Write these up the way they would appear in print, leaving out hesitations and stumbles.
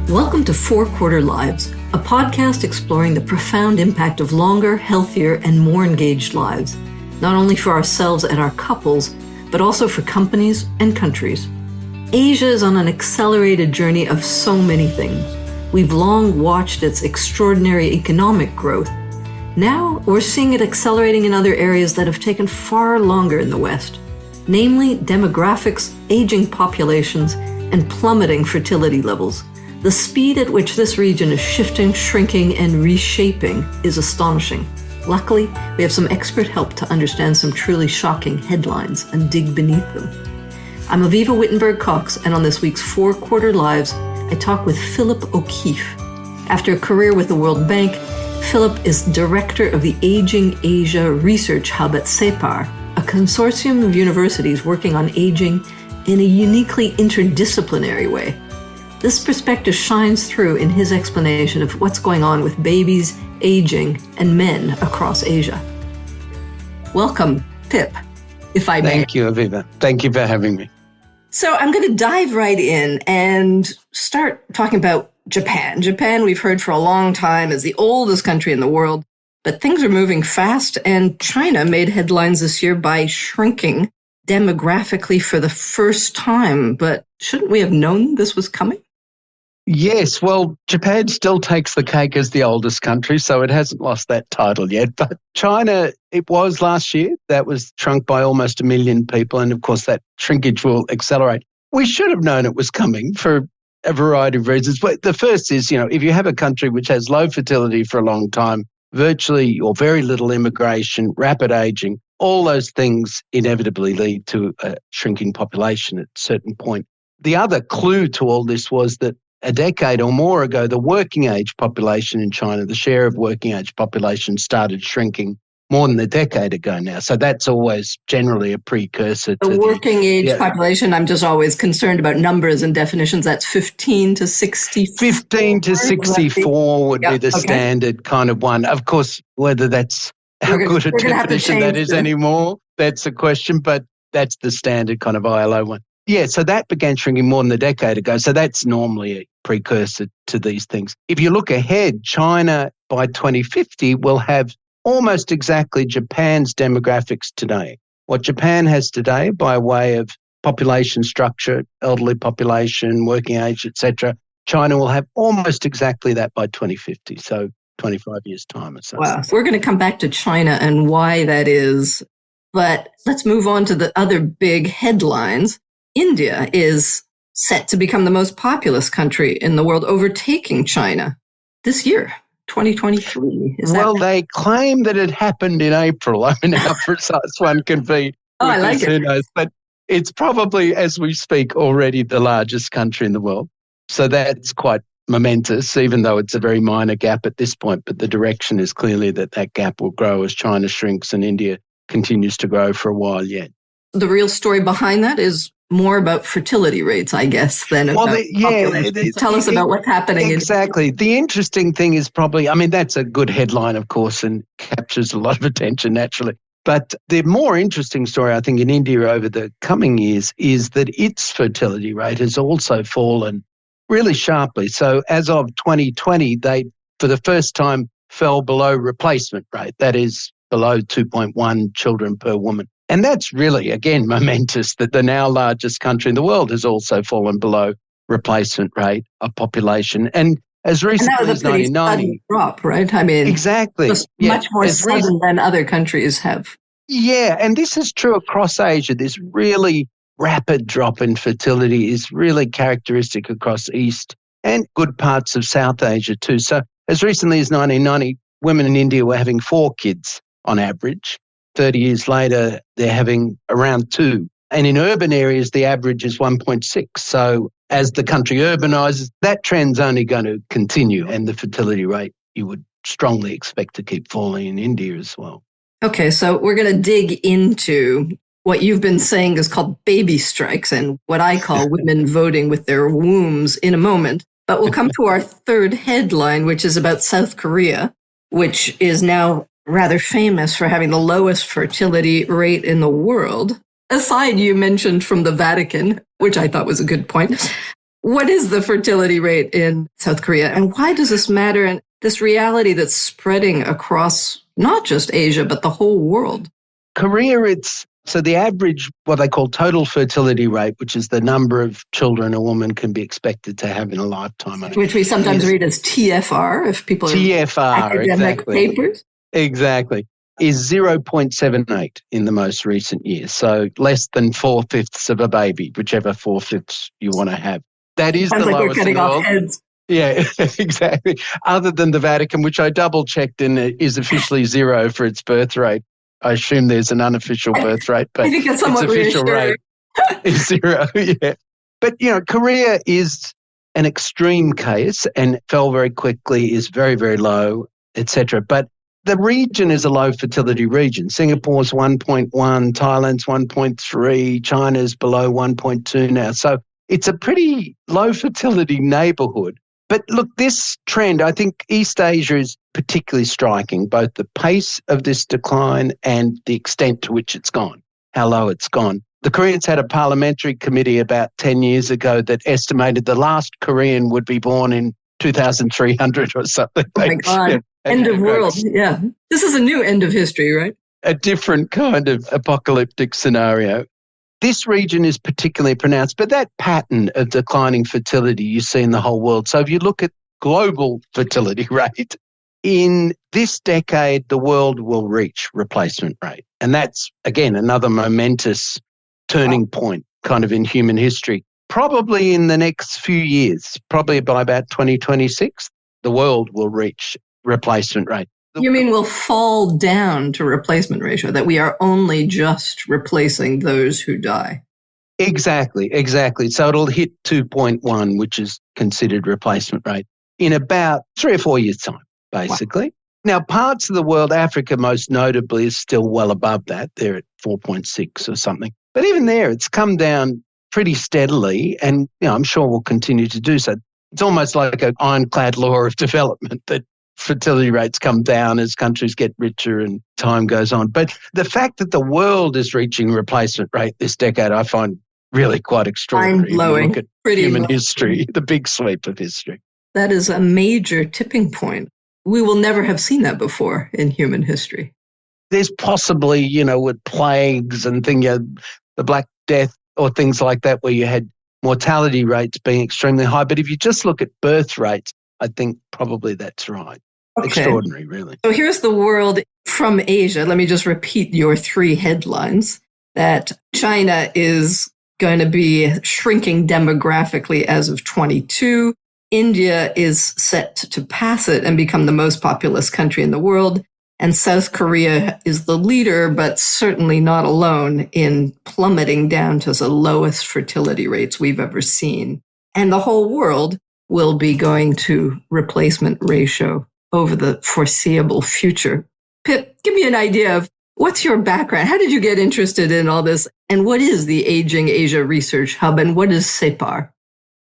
Welcome to Quarter Lives, a podcast exploring the profound impact of longer, healthier, and more engaged lives, not only for ourselves and our couples, but also for companies and countries. Asia is on an accelerated journey of so many things. We've long watched its extraordinary economic growth. Now, we're seeing it accelerating in other areas that have taken far longer in the West, namely demographics, aging populations, and plummeting fertility levels. The speed at which this region is shifting, shrinking, and reshaping is astonishing. Luckily, we have some expert help to understand some truly shocking headlines and dig beneath them. I'm Avivah Wittenberg-Cox, and on this week's Quarter Lives, I talk with Philip O'Keefe. After a career with the World Bank, Philip is director of the Aging Asia Research Hub at CEPAR, a consortium of universities working on aging in a uniquely interdisciplinary way. This perspective shines through in his explanation of what's going on with babies, aging, and men across Asia. Welcome, Pip, if I may. Thank you, Aviva. Thank you for having me. So I'm going to dive right in and start talking about Japan. Japan, we've heard for a long time, is the oldest country in the world, but things are moving fast, and China made headlines this year by shrinking demographically for the first time. But shouldn't we have known this was coming? Yes, well, Japan still takes the cake as the oldest country, so it hasn't lost that title yet. But China, it was last year, that was shrunk by almost 1 million people, and of course that shrinkage will accelerate. We should have known it was coming for a variety of reasons. But the first is, if you have a country which has low fertility for a long time, virtually or very little immigration, rapid aging, all those things inevitably lead to a shrinking population at a certain point. The other clue to all this was that a decade or more ago, the working age population in China, the share of working age population started shrinking more than a decade ago now. So that's always generally a precursor to the working age population. I'm just always concerned about numbers and definitions. That's 15 to 64. 15 to 64 would be the standard kind of one. Of course, whether that's how good a definition that is anymore, that's a question, but that's the standard kind of ILO one. Yeah, so that began shrinking more than a decade ago. So that's normally a precursor to these things. If you look ahead, China by 2050 will have almost exactly Japan's demographics today. What Japan has today by way of population structure, elderly population, working age, etc., China will have almost exactly that by 2050. So 25 years' time or so. Wow. We're going to come back to China and why that is. But let's move on to the other big headlines. India is set to become the most populous country in the world, overtaking China this year, 2023. They claim that it happened in April. I mean, how precise one can be. I like it. Who knows? But it's probably, as we speak, already the largest country in the world. So that's quite momentous, even though it's a very minor gap at this point. But the direction is clearly that gap will grow as China shrinks and India continues to grow for a while yet. The real story behind that is more about fertility rates, I guess, than about population. Tell us about what's happening. Exactly. The interesting thing is probably, that's a good headline, of course, and captures a lot of attention naturally. But the more interesting story, I think, in India over the coming years is that its fertility rate has also fallen really sharply. So as of 2020, they, for the first time, fell below replacement rate. That is below 2.1 children per woman. And that's really, again, momentous that the now largest country in the world has also fallen below replacement rate of population. And as recently as 1990... drop, right? Exactly. Much more sudden than other countries have. Yeah, and this is true across Asia. This really rapid drop in fertility is really characteristic across East and good parts of South Asia too. So as recently as 1990, women in India were having 4 kids on average. 30 years later, they're having around 2. And in urban areas, the average is 1.6. So as the country urbanizes, that trend's only going to continue. And the fertility rate, you would strongly expect to keep falling in India as well. Okay, so we're going to dig into what you've been saying is called baby strikes and what I call women voting with their wombs in a moment. But we'll come to our third headline, which is about South Korea, which is now rather famous for having the lowest fertility rate in the world. Aside, you mentioned from the Vatican, which I thought was a good point. What is the fertility rate in South Korea, and why does this matter? And this reality that's spreading across not just Asia, but the whole world. Korea, so the average, what they call total fertility rate, which is the number of children a woman can be expected to have in a lifetime. Which we sometimes read as TFR, if people are academic papers. Exactly. Is 0.78 in the most recent years. So less than 4/5 of a baby, whichever 4/5 you want to have. That is Sounds the like lowest we're cutting in the off world. heads. Yeah, exactly. Other than the Vatican, which I double-checked and is officially 0 for its birth rate. I assume there's an unofficial birth rate, but I think that's somewhat its official rate is 0. Yeah. But, Korea is an extreme case and fell very quickly, is very, very low, etc. But the region is a low fertility region. Singapore's 1.1, Thailand's 1.3, China's below 1.2 now. So it's a pretty low fertility neighbourhood. But look, this trend, I think East Asia is particularly striking, both the pace of this decline and the extent to which it's gone, how low it's gone. The Koreans had a parliamentary committee about 10 years ago that estimated the last Korean would be born in 2,300 or something. Oh my God. Yeah. End of world. Yeah. This is a new end of history, right? A different kind of apocalyptic scenario. This region is particularly pronounced, but that pattern of declining fertility you see in the whole world. So if you look at global fertility rate, in this decade, the world will reach replacement rate. And that's, again, another momentous turning point kind of in human history. Probably in the next few years, probably by about 2026, the world will reach replacement rate. You mean we'll fall down to replacement ratio, that we are only just replacing those who die? Exactly. So it'll hit 2.1, which is considered replacement rate, in about 3 or 4 years' time, basically. Wow. Now, parts of the world, Africa most notably, is still well above that. They're at 4.6 or something. But even there, it's come down pretty steadily, and I'm sure we'll continue to do so. It's almost like an ironclad law of development that fertility rates come down as countries get richer and time goes on. But the fact that the world is reaching replacement rate this decade, I find really quite extraordinary. Mind-blowing. Look at human history, the big sweep of history. That is a major tipping point. We will never have seen that before in human history. There's possibly, with plagues and the Black Death or things like that, where you had mortality rates being extremely high. But if you just look at birth rates, I think probably that's right. Okay. Extraordinary, really. So here's the world from Asia. Let me just repeat your 3 headlines. That China is going to be shrinking demographically as of 22. India is set to pass it and become the most populous country in the world. And South Korea is the leader, but certainly not alone in plummeting down to the lowest fertility rates we've ever seen. And the whole world will be going to replacement ratio over the foreseeable future. Pip, give me an idea of what's your background? How did you get interested in all this? And what is the Aging Asia Research Hub? And what is CEPAR?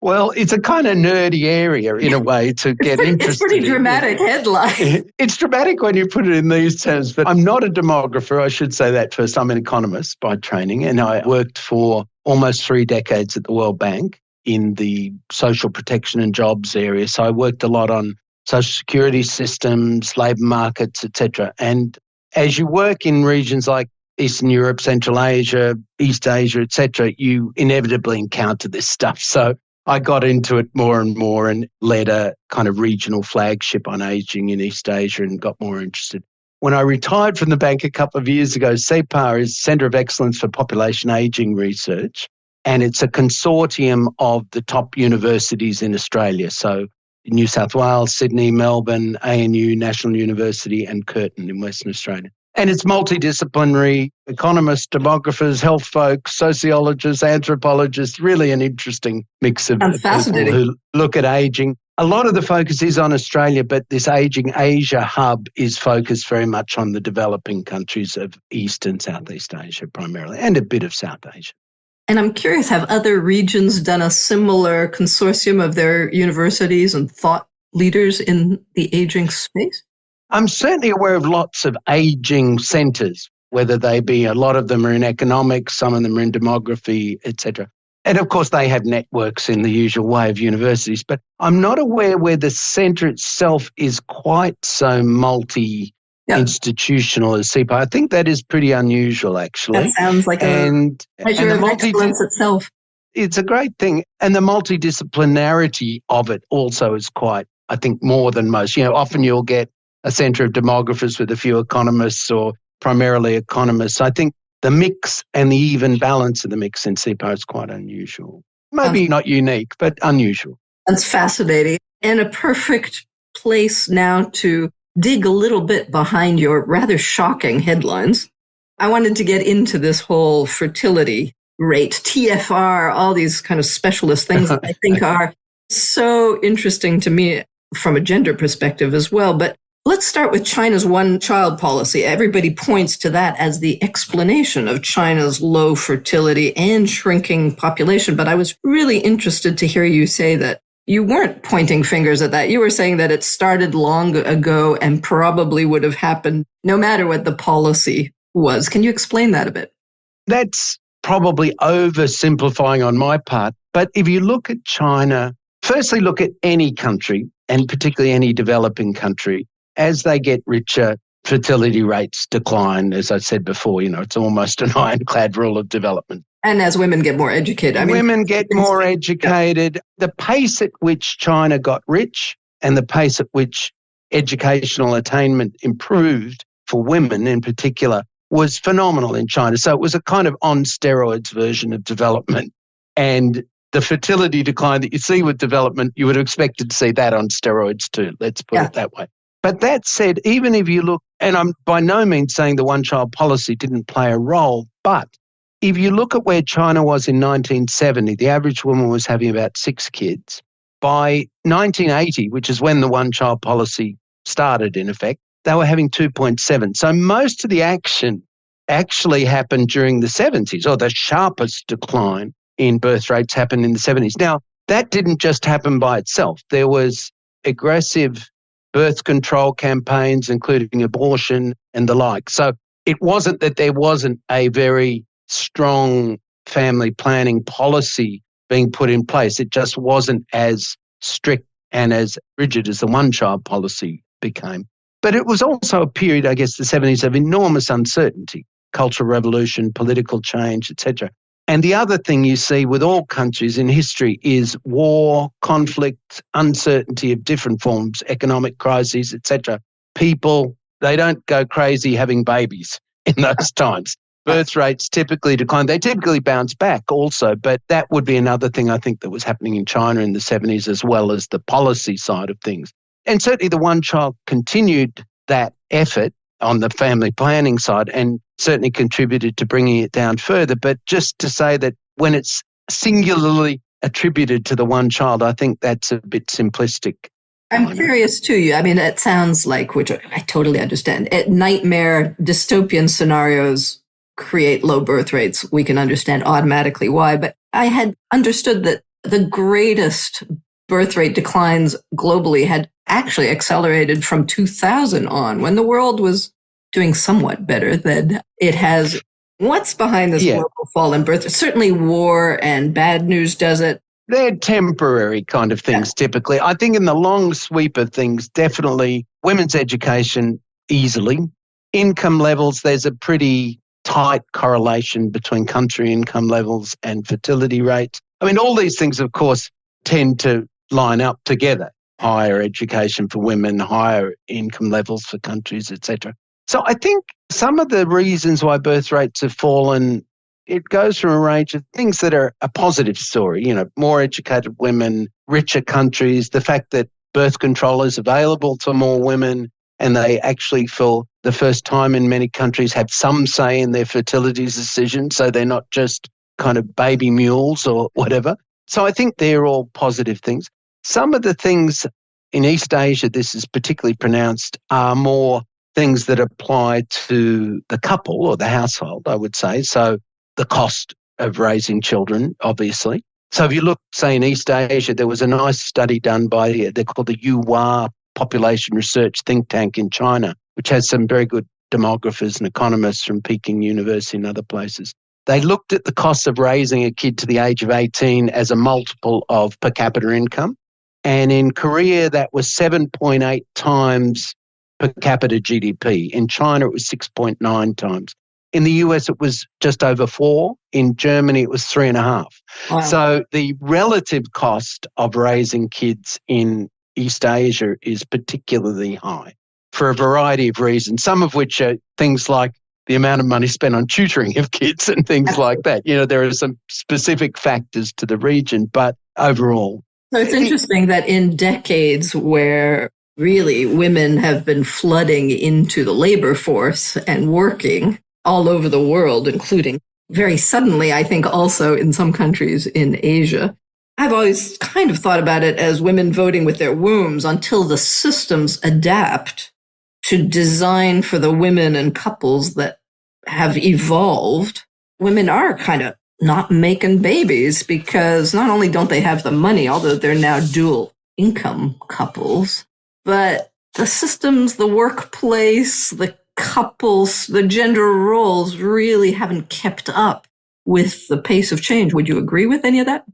Well, it's a kind of nerdy area in a way to get interested in. It's pretty dramatic headline. It's dramatic when you put it in these terms, but I'm not a demographer. I should say that first. I'm an economist by training, and I worked for almost 3 decades at the World Bank in the social protection and jobs area. So I worked a lot on social security systems, labour markets, etc. And as you work in regions like Eastern Europe, Central Asia, East Asia, etc., you inevitably encounter this stuff. So I got into it more and more and led a kind of regional flagship on ageing in East Asia and got more interested. When I retired from the bank a couple of years ago, CEPAR is Centre of Excellence for Population Ageing Research, and it's a consortium of the top universities in Australia. So New South Wales, Sydney, Melbourne, ANU, National University, and Curtin in Western Australia. And it's multidisciplinary, economists, demographers, health folks, sociologists, anthropologists, really an interesting mix of people who look at ageing. A lot of the focus is on Australia, but this Aging Asia hub is focused very much on the developing countries of East and Southeast Asia primarily, and a bit of South Asia. And I'm curious, have other regions done a similar consortium of their universities and thought leaders in the aging space? I'm certainly aware of lots of ageing centres, whether they be, a lot of them are in economics, some of them are in demography, etc. And of course, they have networks in the usual way of universities, but I'm not aware where the centre itself is quite so multi-institutional as CEPAR. I think that is pretty unusual, actually. That sounds like a measure of excellence itself. It's a great thing. And the multidisciplinarity of it also is quite, I think, more than most. Often you'll get a centre of demographers with a few economists or primarily economists. I think the mix and the even balance of the mix in CEPAR is quite unusual. Maybe not unique, but unusual. That's fascinating. And a perfect place now to dig a little bit behind your rather shocking headlines. I wanted to get into this whole fertility rate, TFR, all these kind of specialist things that I think are so interesting to me from a gender perspective as well. But let's start with China's one-child policy. Everybody points to that as the explanation of China's low fertility and shrinking population. But I was really interested to hear you say that you weren't pointing fingers at that. You were saying that it started long ago and probably would have happened no matter what the policy was. Can you explain that a bit? That's probably oversimplifying on my part. But if you look at China, firstly look at any country, and particularly any developing country. As they get richer, fertility rates decline. As I said before, it's almost an ironclad rule of development. And as women get more educated. Women get more educated. The pace at which China got rich and the pace at which educational attainment improved for women in particular was phenomenal in China. So it was a kind of on steroids version of development. And the fertility decline that you see with development, you would have expected to see that on steroids too. Let's put it that way. But that said, even if you look, and I'm by no means saying the one-child policy didn't play a role, but if you look at where China was in 1970, the average woman was having about 6 kids. By 1980, which is when the one-child policy started in effect, they were having 2.7. So most of the action actually happened during the 70s, or the sharpest decline in birth rates happened in the 70s. Now, that didn't just happen by itself. There was aggressive birth control campaigns, including abortion and the like. So it wasn't that there wasn't a very strong family planning policy being put in place. It just wasn't as strict and as rigid as the one-child policy became. But it was also a period, I guess, the 70s, of enormous uncertainty, cultural revolution, political change, etc. And the other thing you see with all countries in history is war, conflict, uncertainty of different forms, economic crises, etc. People, they don't go crazy having babies in those times. Birth rates typically decline. They typically bounce back also, but that would be another thing I think that was happening in China in the 70s, as well as the policy side of things. And certainly the one child continued that effort on the family planning side and certainly contributed to bringing it down further. But just to say that when it's singularly attributed to the one child, I think that's a bit simplistic. I'm curious too. It sounds like, which I totally understand, nightmare dystopian scenarios create low birth rates. We can understand automatically why. But I had understood that the greatest birth rate declines globally had actually accelerated from 2000 on, when the world was doing somewhat better than it has. What's behind this global fall in birth? Certainly war and bad news does it. They're temporary kind of things typically. I think in the long sweep of things, definitely women's education easily. Income levels, there's a pretty tight correlation between country income levels and fertility rates. All these things, of course, tend to line up together. Higher education for women, higher income levels for countries, etc. So I think some of the reasons why birth rates have fallen, it goes from a range of things that are a positive story, more educated women, richer countries, the fact that birth control is available to more women, and they actually, for the first time in many countries, have some say in their fertility decisions, so they're not just kind of baby mules or whatever. So I think they're all positive things. Some of the things in East Asia, this is particularly pronounced, are more things that apply to the couple or the household, I would say. So the cost of raising children, obviously. So if you look, say, in East Asia, there was a nice study done by, they're called the Yuhua Population Research Think Tank in China, which has some very good demographers and economists from Peking University and other places. They looked at the cost of raising a kid to the age of 18 as a multiple of per capita income. And in Korea, that was 7.8 times per capita GDP. In China, it was 6.9 times. In the US, it was just over 4. In Germany, it was 3.5. Wow. So the relative cost of raising kids in East Asia is particularly high for a variety of reasons, some of which are things like the amount of money spent on tutoring of kids and things like that. You know, there are some specific factors to the region, but overall. So it's interesting that in decades where really women have been flooding into the labor force and working all over the world, including very suddenly, I think also in some countries in Asia, I've always kind of thought about it as women voting with their wombs until the systems adapt to design for the women and couples that have evolved. Women are kind of not making babies because not only don't they have the money, although they're now dual income couples, but the systems, the workplace, the couples, the gender roles really haven't kept up with the pace of change. Would you agree with any of that?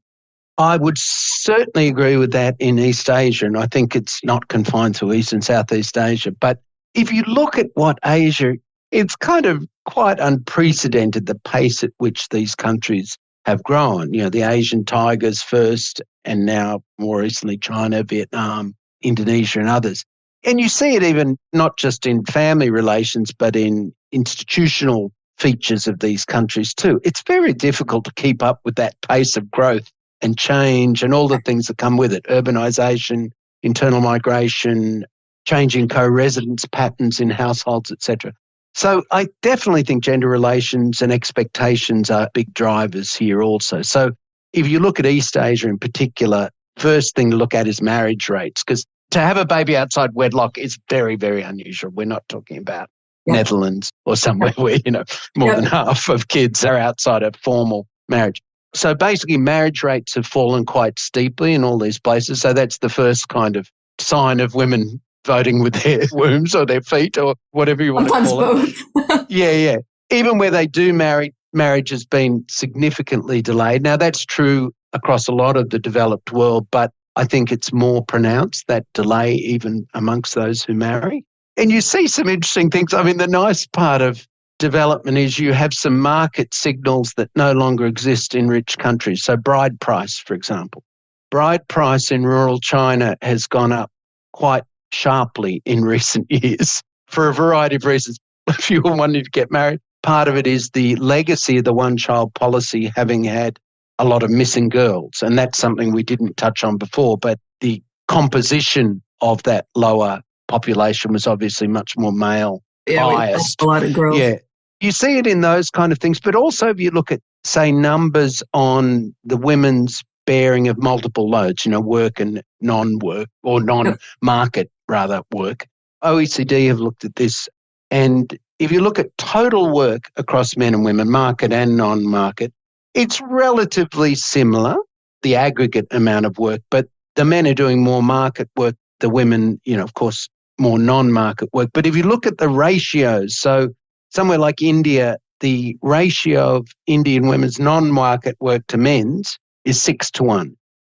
I would certainly agree with that in East Asia, and I think it's not confined to East and Southeast Asia. But if you look at what Asia, it's kind of quite unprecedented, the pace at which these countries have grown. You know, the Asian tigers first, and now more recently China, Vietnam, Indonesia and others. And you see it even not just in family relations, but in institutional features of these countries too. It's very difficult to keep up with that pace of growth and change and all the things that come with it, urbanisation, internal migration, changing co-residence patterns in households, etc. So I definitely think gender relations and expectations are big drivers here also. So if you look at East Asia in particular, first thing to look at is marriage rates, because to have a baby outside wedlock is very, very unusual. We're not talking about Netherlands or somewhere where, you know, more than half of kids are outside of formal marriage. So basically marriage rates have fallen quite steeply in all these places. So that's the first kind of sign of women voting with their wombs or their feet or whatever you want Sometimes to call it. both. Yeah. Even where they do marry, marriage has been significantly delayed. Now, that's true across a lot of the developed world, but I think it's more pronounced, that delay, even amongst those who marry. And you see some interesting things. I mean, the nice part of development is you have some market signals that no longer exist in rich countries. So bride price, for example. Bride price in rural China has gone up quite sharply in recent years for a variety of reasons. If you were wanting to get married, part of it is the legacy of the one-child policy having had a lot of missing girls. And that's something we didn't touch on before, but the composition of that lower population was obviously much more male biased. A lot of growth. Yeah. You see it in those kind of things, but also if you look at, say, numbers on the women's bearing of multiple loads, you know, work and non-work or non-market rather work. OECD have looked at this, and if you look at total work across men and women, market and non-market, it's relatively similar, the aggregate amount of work, but the men are doing more market work, the women, you know, of course, more non-market work. But if you look at the ratios, so somewhere like India, the ratio of Indian women's non-market work to men's is 6-1.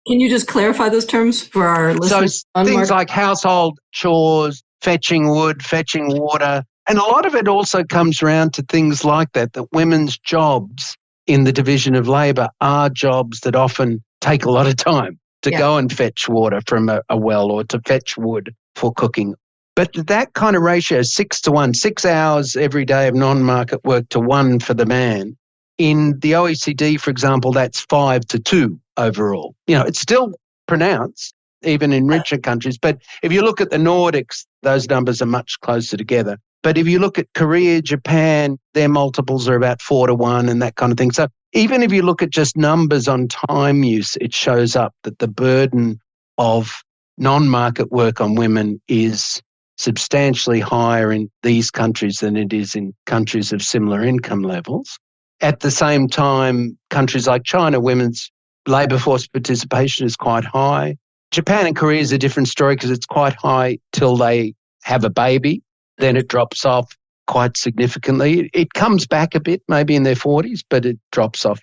Can you just clarify those terms for our listeners? So things like household chores, fetching wood, fetching water, and a lot of it also comes around to things like that women's jobs in the division of labour are jobs that often take a lot of time to go and fetch water from a well or to fetch wood for cooking. But that kind of ratio, 6-1, 6 hours every day of non-market work to 1 for the man. In the OECD, for example, that's 5-2 overall. You know, it's still pronounced, even in richer countries. But if you look at the Nordics, those numbers are much closer together. But if you look at Korea, Japan, their multiples are about 4-1 and that kind of thing. So even if you look at just numbers on time use, it shows up that the burden of non-market work on women is substantially higher in these countries than it is in countries of similar income levels. At the same time, countries like China, women's labour force participation is quite high. Japan and Korea is a different story because it's quite high till they have a baby. Then it drops off. quite significantly. It comes back a bit, maybe in their 40s, but it drops off.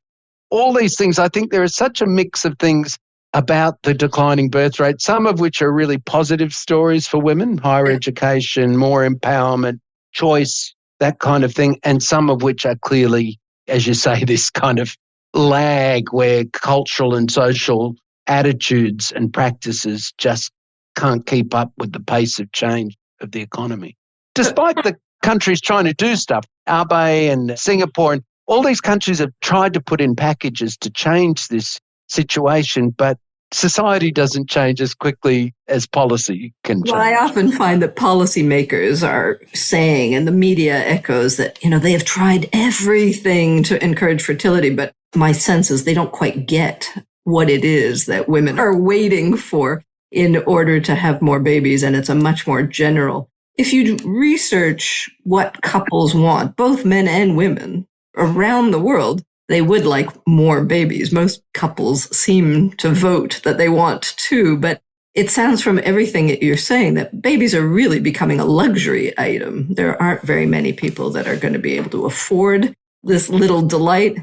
All these things, I think there is such a mix of things about the declining birth rate, some of which are really positive stories for women, higher education, more empowerment, choice, that kind of thing, and some of which are clearly, as you say, this kind of lag where cultural and social attitudes and practices just can't keep up with the pace of change of the economy. Despite the countries trying to do stuff, Abe and Singapore and all these countries have tried to put in packages to change this situation, but society doesn't change as quickly as policy can change. Well, I often find that policymakers are saying, and the media echoes that, they have tried everything to encourage fertility, but my sense is they don't quite get what it is that women are waiting for in order to have more babies, and it's a much more general. If you research what couples want, both men and women around the world, they would like more babies. Most couples seem to vote that they want two, but it sounds from everything that you're saying that babies are really becoming a luxury item. There aren't very many people that are going to be able to afford this little delight.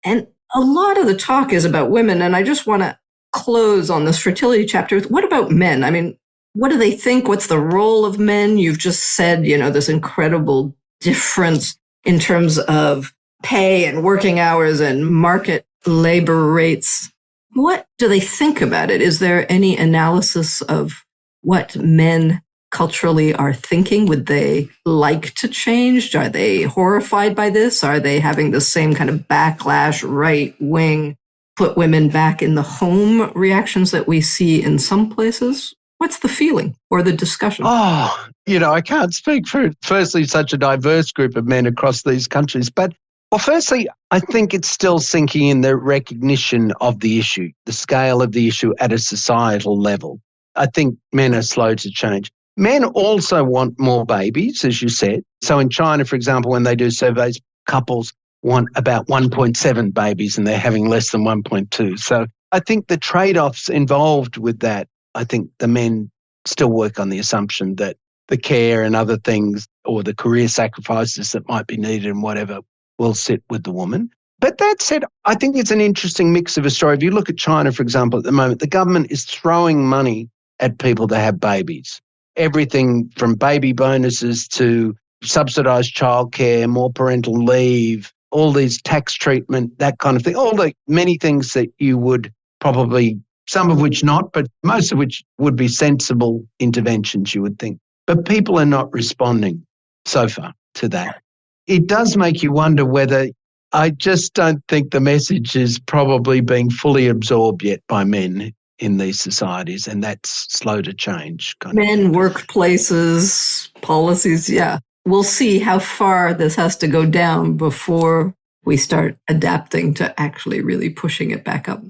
And a lot of the talk is about women, and I just want to close on this fertility chapter. What about men? I mean, what do they think? What's the role of men? You've just said, this incredible difference in terms of pay and working hours and market labor rates. What do they think about it? Is there any analysis of what men culturally are thinking? Would they like to change? Are they horrified by this? Are they having the same kind of backlash, right wing, put women back in the home reactions that we see in some places? What's the feeling or the discussion? I can't speak for, firstly, such a diverse group of men across these countries. But, firstly, I think it's still sinking in the recognition of the issue, the scale of the issue at a societal level. I think men are slow to change. Men also want more babies, as you said. So in China, for example, when they do surveys, couples want about 1.7 babies and they're having less than 1.2. So I think the trade-offs involved with that, I think the men still work on the assumption that the care and other things or the career sacrifices that might be needed and whatever will sit with the woman. But that said, I think it's an interesting mix of a story. If you look at China, for example, at the moment, the government is throwing money at people to have babies. Everything from baby bonuses to subsidised childcare, more parental leave, all these tax treatment, that kind of thing, all the many things that you would probably, some of which not, but most of which would be sensible interventions, you would think. But people are not responding so far to that. It does make you wonder whether, I just don't think the message is probably being fully absorbed yet by men in these societies, and that's slow to change. Men, workplaces, policies, yeah. We'll see how far this has to go down before we start adapting to actually really pushing it back up.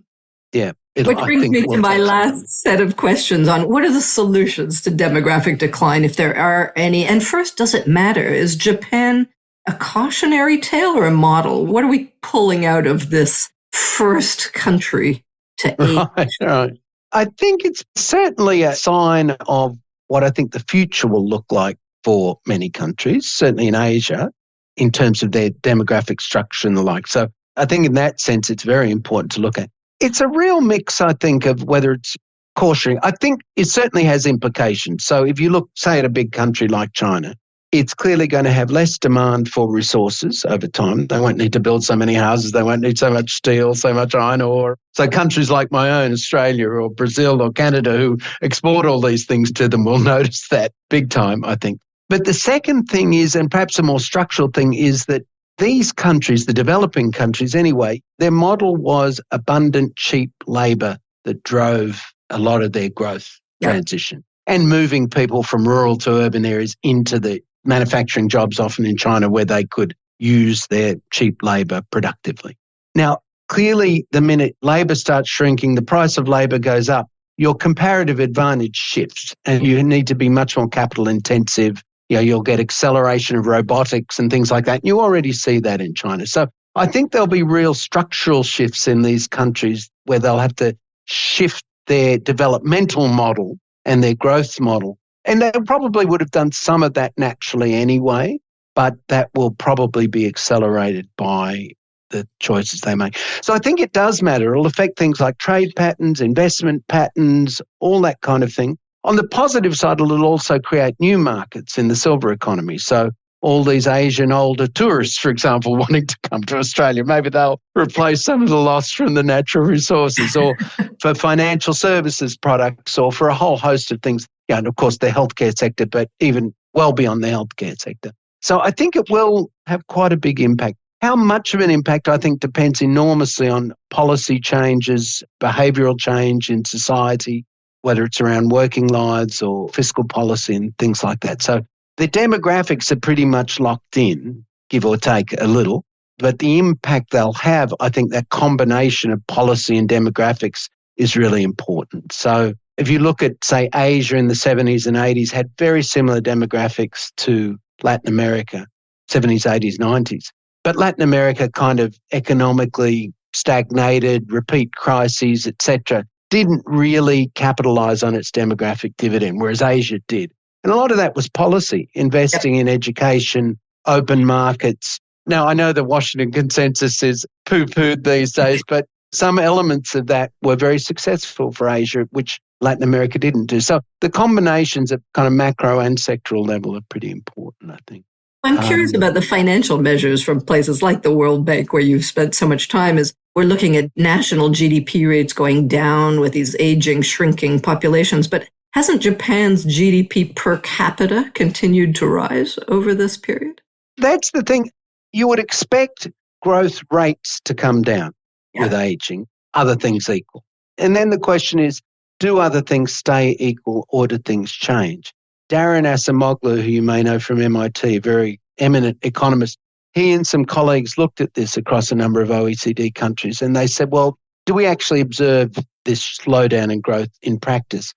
Yeah. Which brings me to my last set of questions on what are the solutions to demographic decline, if there are any? And first, does it matter? Is Japan a cautionary tale or a model? What are we pulling out of this first country to age? Right. I think it's certainly a sign of what I think the future will look like for many countries, certainly in Asia, in terms of their demographic structure and the like. So I think in that sense, it's very important to look at. It's a real mix, I think, of whether it's cautionary. I think it certainly has implications. So if you look, say, at a big country like China, it's clearly going to have less demand for resources over time. They won't need to build so many houses. They won't need so much steel, so much iron ore. So countries like my own, Australia or Brazil or Canada, who export all these things to them, will notice that big time, I think. But the second thing is, and perhaps a more structural thing, is that these countries, the developing countries anyway, their model was abundant, cheap labour that drove a lot of their growth transition and moving people from rural to urban areas into the manufacturing jobs, often in China, where they could use their cheap labour productively. Now, clearly, the minute labour starts shrinking, the price of labour goes up, your comparative advantage shifts and you need to be much more capital intensive. You'll get acceleration of robotics and things like that. You already see that in China. So I think there'll be real structural shifts in these countries where they'll have to shift their developmental model and their growth model. And they probably would have done some of that naturally anyway. but that will probably be accelerated by the choices they make. So I think it does matter. It'll affect things like trade patterns, investment patterns, all that kind of thing. On the positive side, it'll also create new markets in the silver economy. So all these Asian older tourists, for example, wanting to come to Australia, maybe they'll replace some of the loss from the natural resources, or for financial services products, or for a whole host of things. Yeah, and of course the healthcare sector, but even well beyond the healthcare sector. So I think it will have quite a big impact. How much of an impact, I think, depends enormously on policy changes, behavioural change in society, whether it's around working lives or fiscal policy and things like that. So the demographics are pretty much locked in, give or take a little, but the impact they'll have, I think that combination of policy and demographics is really important. So if you look at, say, Asia in the 70s and 80s, had very similar demographics to Latin America, 70s, 80s, 90s. But Latin America kind of economically stagnated, repeat crises, etc., didn't really capitalise on its demographic dividend, whereas Asia did. And a lot of that was policy, investing in education, open markets. Now, I know the Washington consensus is poo-pooed these days, but some elements of that were very successful for Asia, which Latin America didn't do. So the combinations at kind of macro and sectoral level are pretty important, I think. I'm curious about the financial measures from places like the World Bank, where you've spent so much time, as we're looking at national GDP rates going down with these aging, shrinking populations. But hasn't Japan's GDP per capita continued to rise over this period? That's the thing. You would expect growth rates to come down with aging, other things equal. And then the question is, do other things stay equal or do things change? Darren Acemoglu, who you may know from MIT, a very eminent economist, he and some colleagues looked at this across a number of OECD countries, and they said, well, do we actually observe this slowdown in growth in practice?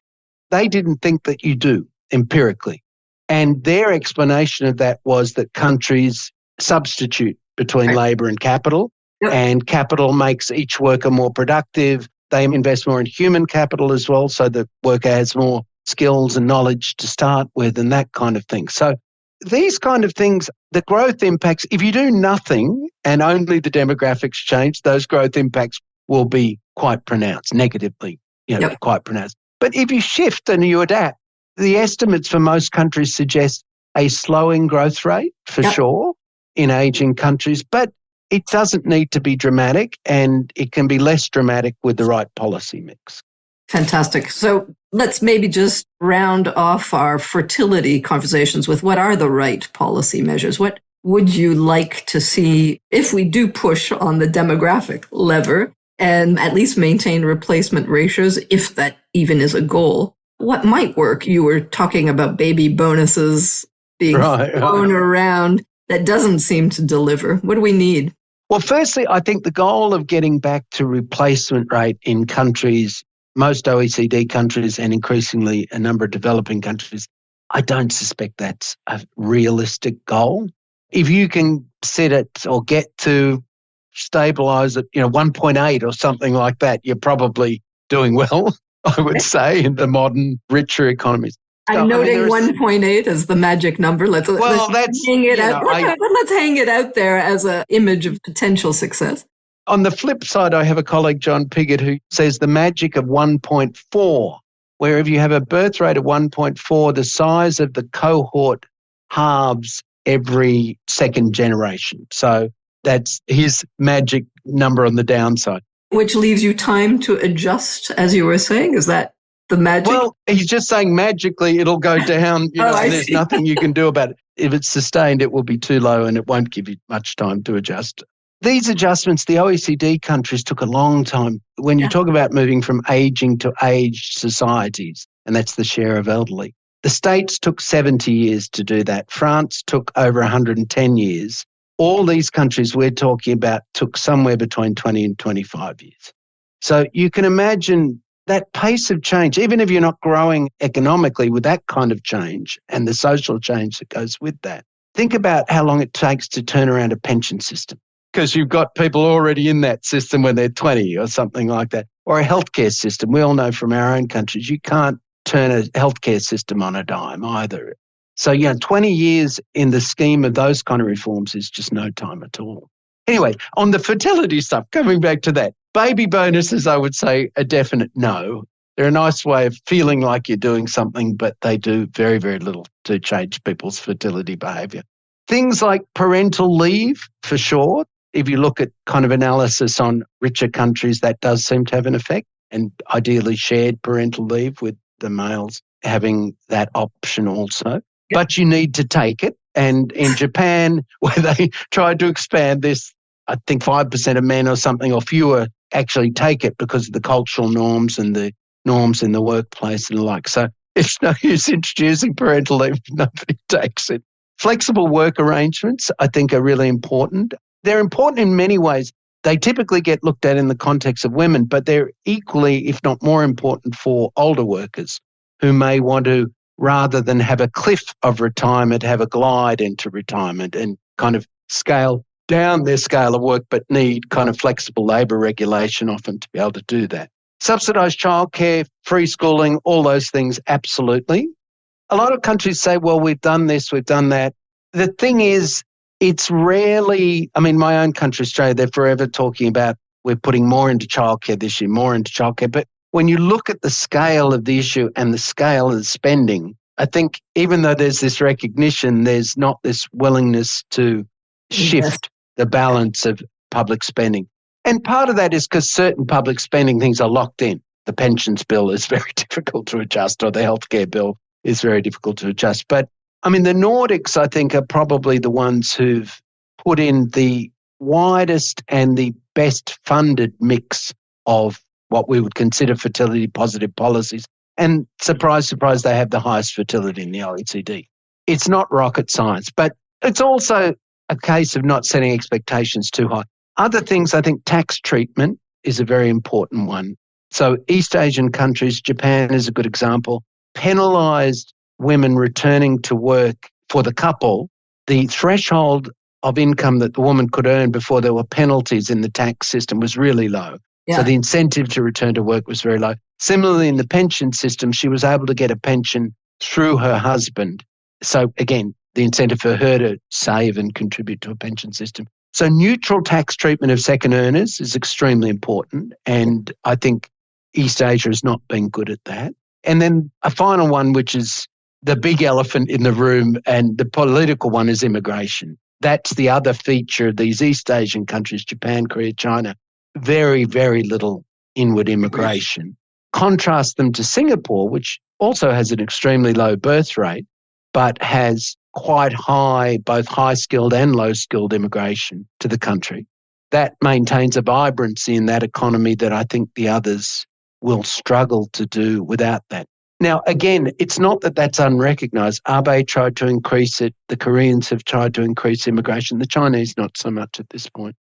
They didn't think that you do empirically. And their explanation of that was that countries substitute between labour and capital, and capital makes each worker more productive. They invest more in human capital as well, so the worker has more skills and knowledge to start with and that kind of thing. So these kind of things, the growth impacts, if you do nothing and only the demographics change, those growth impacts will be quite pronounced, negatively, quite pronounced. But if you shift and you adapt, the estimates for most countries suggest a slowing growth rate for sure in aging countries, but it doesn't need to be dramatic, and it can be less dramatic with the right policy mix. Fantastic. So let's maybe just round off our fertility conversations with what are the right policy measures? What would you like to see if we do push on the demographic lever and at least maintain replacement ratios, if that even is a goal? What might work? You were talking about baby bonuses being thrown around. That doesn't seem to deliver. What do we need? Well, firstly, I think the goal of getting back to replacement rate in countries, most OECD countries and increasingly a number of developing countries, I don't suspect that's a realistic goal. If you can set it or get to stabilise at 1.8 or something like that, you're probably doing well, I would say, in the modern, richer economies. I'm noting 1.8 as the magic number. Let's hang it out. Let's hang it out there as an image of potential success. On the flip side, I have a colleague, John Piggott, who says the magic of 1.4, where if you have a birth rate of 1.4, the size of the cohort halves every second generation. So that's his magic number on the downside. Which leaves you time to adjust, as you were saying. Is that the magic? Well, he's just saying magically it'll go down. There's nothing you can do about it. If it's sustained, it will be too low and it won't give you much time to adjust. These adjustments, the OECD countries took a long time. When you talk about moving from aging to aged societies, and that's the share of elderly, the States took 70 years to do that. France took over 110 years. All these countries we're talking about took somewhere between 20 and 25 years. So you can imagine that pace of change, even if you're not growing economically with that kind of change and the social change that goes with that. Think about how long it takes to turn around a pension system, because you've got people already in that system when they're 20 or something like that. Or a healthcare system. We all know from our own countries, you can't turn a healthcare system on a dime either. So, 20 years in the scheme of those kind of reforms is just no time at all. Anyway, on the fertility stuff, coming back to that, baby bonuses, I would say a definite no. They're a nice way of feeling like you're doing something, but they do very, very little to change people's fertility behaviour. Things like parental leave, for sure. If you look at kind of analysis on richer countries, that does seem to have an effect, and ideally shared parental leave with the males having that option also. Yep. But you need to take it. And in Japan, where they tried to expand this, I think 5% of men or something or fewer actually take it because of the cultural norms and the norms in the workplace and the like. So it's no use introducing parental leave if nobody takes it. Flexible work arrangements, I think, are really important. They're important in many ways. They typically get looked at in the context of women, but they're equally, if not more important, for older workers who may want to, rather than have a cliff of retirement, have a glide into retirement and kind of scale down their scale of work, but need kind of flexible labour regulation often to be able to do that. Subsidised childcare, free schooling, all those things, absolutely. A lot of countries say, well, we've done this, we've done that. The thing is, it's rarely, my own country, Australia, they're forever talking about we're putting more into childcare this year, more into childcare. But when you look at the scale of the issue and the scale of the spending, I think even though there's this recognition, there's not this willingness to shift the balance of public spending. And part of that is because certain public spending things are locked in. The pensions bill is very difficult to adjust, or the healthcare bill is very difficult to adjust. But the Nordics, I think, are probably the ones who've put in the widest and the best funded mix of what we would consider fertility positive policies. And surprise, surprise, they have the highest fertility in the OECD. It's not rocket science, but it's also a case of not setting expectations too high. Other things, I think tax treatment is a very important one. So East Asian countries, Japan is a good example, penalised women returning to work for the couple. The threshold of income that the woman could earn before there were penalties in the tax system was really low. Yeah. So the incentive to return to work was very low. Similarly, in the pension system, she was able to get a pension through her husband. So again, the incentive for her to save and contribute to a pension system. So neutral tax treatment of second earners is extremely important. And I think East Asia has not been good at that. And then a final one, which is the big elephant in the room and the political one, is immigration. That's the other feature of these East Asian countries, Japan, Korea, China. Very, very little inward immigration. Contrast them to Singapore, which also has an extremely low birth rate, but has quite high, both high-skilled and low-skilled immigration to the country. That maintains a vibrancy in that economy that I think the others will struggle to do without that. Now, again, it's not that that's unrecognised. Abe tried to increase it. The Koreans have tried to increase immigration. The Chinese not so much at this point.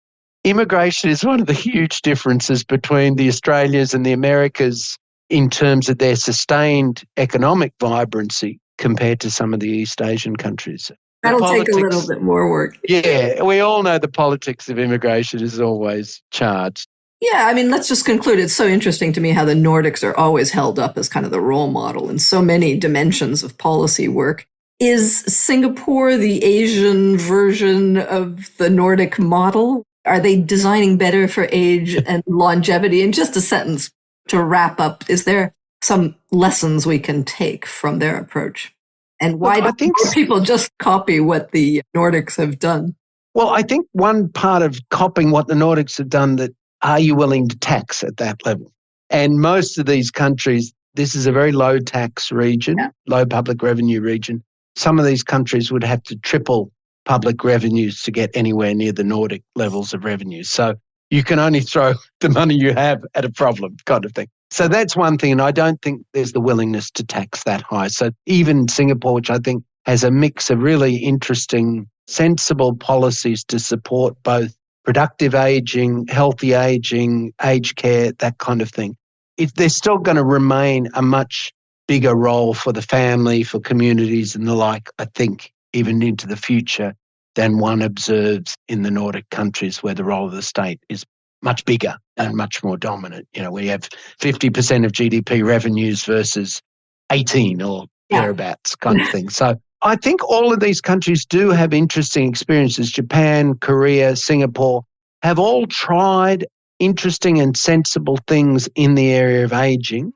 Immigration is one of the huge differences between the Australias and the Americas in terms of their sustained economic vibrancy compared to some of the East Asian countries. That'll take a little bit more work. Yeah, we all know the politics of immigration is always charged. Yeah, let's just conclude. It's so interesting to me how the Nordics are always held up as kind of the role model in so many dimensions of policy work. Is Singapore the Asian version of the Nordic model? Are they designing better for age and longevity? In just a sentence to wrap up, is there some lessons we can take from their approach? And why do people just copy what the Nordics have done? Well, I think one part of copying what the Nordics have done, that are you willing to tax at that level? And most of these countries, this is a very low tax region, low public revenue region. Some of these countries would have to triple public revenues to get anywhere near the Nordic levels of revenue. So you can only throw the money you have at a problem kind of thing. So that's one thing. And I don't think there's the willingness to tax that high. So even Singapore, which I think has a mix of really interesting, sensible policies to support both productive aging, healthy aging, aged care, that kind of thing. There's still going to remain a much bigger role for the family, for communities and the like, I think, even into the future than one observes in the Nordic countries where the role of the state is much bigger and much more dominant. We have 50% of GDP revenues versus 18 or thereabouts kind of thing. So I think all of these countries do have interesting experiences. Japan, Korea, Singapore have all tried interesting and sensible things in the area of ageing,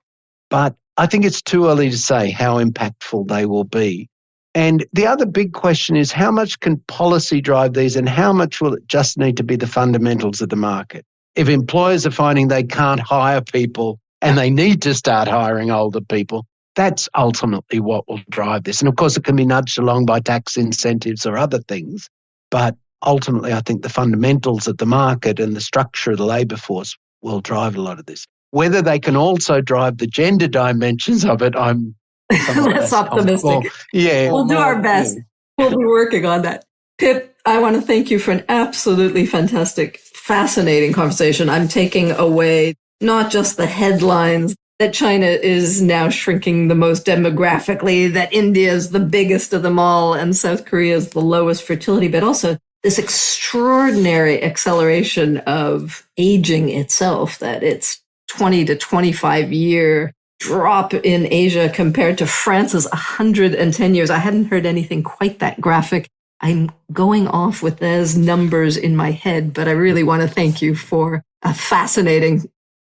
but I think it's too early to say how impactful they will be. And the other big question is, how much can policy drive these and how much will it just need to be the fundamentals of the market? If employers are finding they can't hire people and they need to start hiring older people, that's ultimately what will drive this. And of course, it can be nudged along by tax incentives or other things. But ultimately, I think the fundamentals of the market and the structure of the labour force will drive a lot of this. Whether they can also drive the gender dimensions of it, I'm less optimistic. Yeah. We'll do our best. Yeah. We'll be working on that. Pip, I want to thank you for an absolutely fantastic, fascinating conversation. I'm taking away not just the headlines that China is now shrinking the most demographically, that India is the biggest of them all, and South Korea is the lowest fertility, but also this extraordinary acceleration of aging itself, that it's 20 to 25 year drop in Asia compared to France's 110 years. I hadn't heard anything quite that graphic. I'm going off with those numbers in my head, but I really want to thank you for a fascinating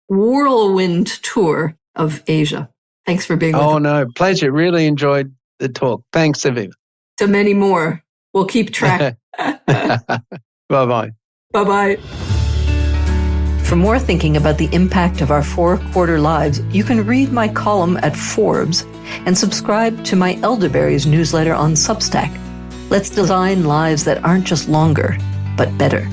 whirlwind tour of Asia. Thanks for being with us. Oh, no, pleasure. Really enjoyed the talk. Thanks, Avivah. To many more. We'll keep track. Bye-bye. Bye-bye. For more thinking about the impact of our 4 quarter lives, you can read my column at Forbes and subscribe to my Elderberries newsletter on Substack. Let's design lives that aren't just longer, but better.